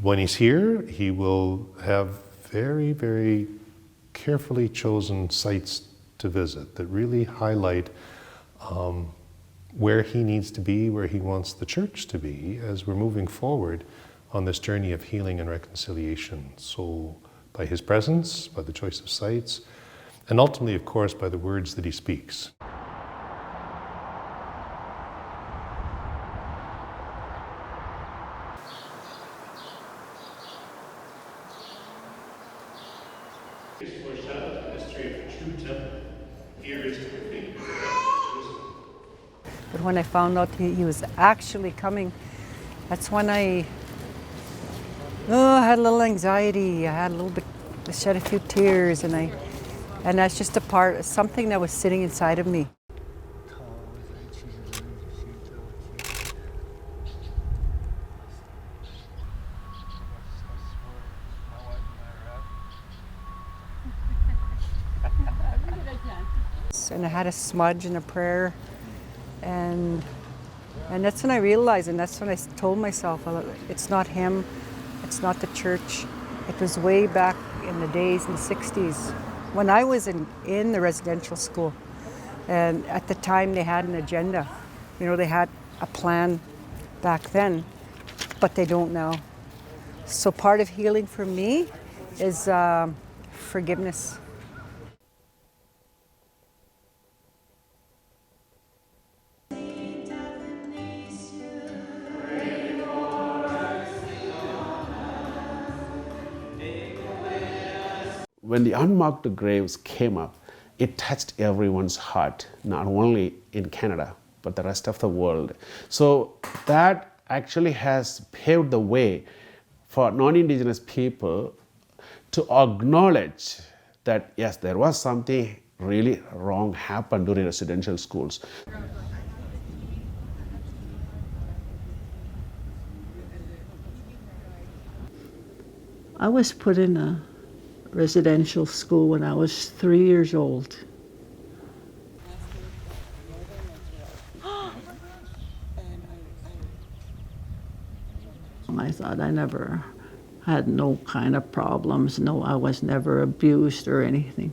When he's here, he will have very, very carefully chosen sites to visit that really highlight where he needs to be, where he wants the church to be as we're moving forward on this journey of healing and reconciliation. So by his presence, by the choice of sites, and ultimately, of course, by the words that he speaks. But when I found out he was actually coming, that's when I had a little anxiety. I had a little bit, I shed a few tears, and that's just something that was sitting inside of me. And I had a smudge and a prayer, and that's when I realized, and that's when I told myself, it's not him, it's not the church. It was way back in the days, in the 60s, when I was in the residential school. And at the time they had an agenda. You know, they had a plan back then, but they don't now. So part of healing for me is forgiveness. When the unmarked graves came up, it touched everyone's heart, not only in Canada, but the rest of the world. So that actually has paved the way for non-Indigenous people to acknowledge that, yes, there was something really wrong happened during residential schools. I was put in a residential school when I was 3 years old. I thought I never had no kind of problems. No, I was never abused or anything.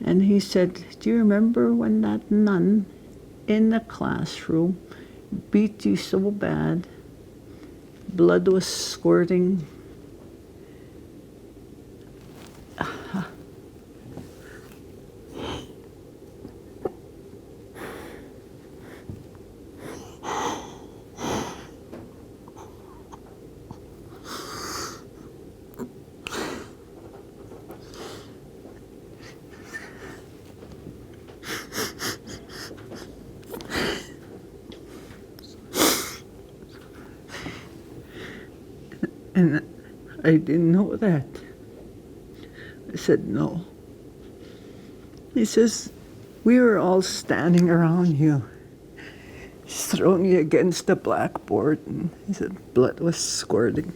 And he said, "Do you remember when that nun in the classroom beat you so bad, blood was squirting?" And I didn't know that. I said, "No." He says, "We were all standing around you. He's thrown you against the blackboard." And he said, blood was squirting.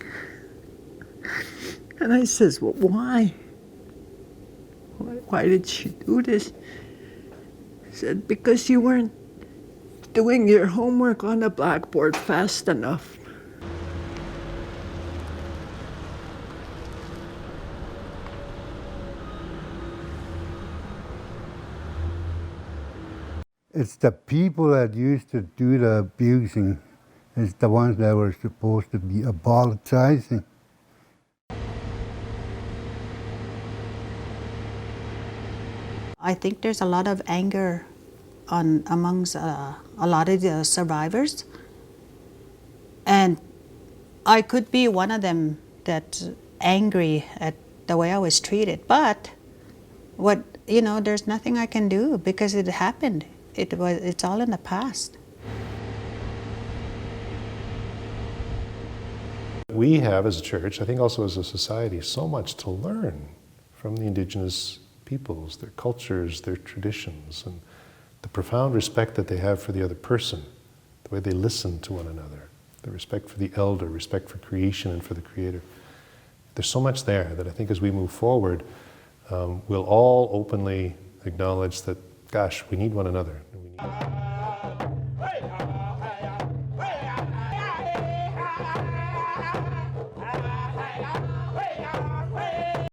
And I says, "Well, why? Why did she do this?" He said, "Because you weren't doing your homework on the blackboard fast enough." It's the people that used to do the abusing. It's the ones that were supposed to be apologizing. I think there's a lot of anger amongst a lot of the survivors. And I could be one of them that's angry at the way I was treated. But there's nothing I can do because it happened. It's all in the past. We have as a church, I think also as a society, so much to learn from the Indigenous peoples, their cultures, their traditions, and the profound respect that they have for the other person, the way they listen to one another, the respect for the elder, respect for creation and for the Creator. There's so much there that I think as we move forward, we'll all openly acknowledge that, gosh, we need one another.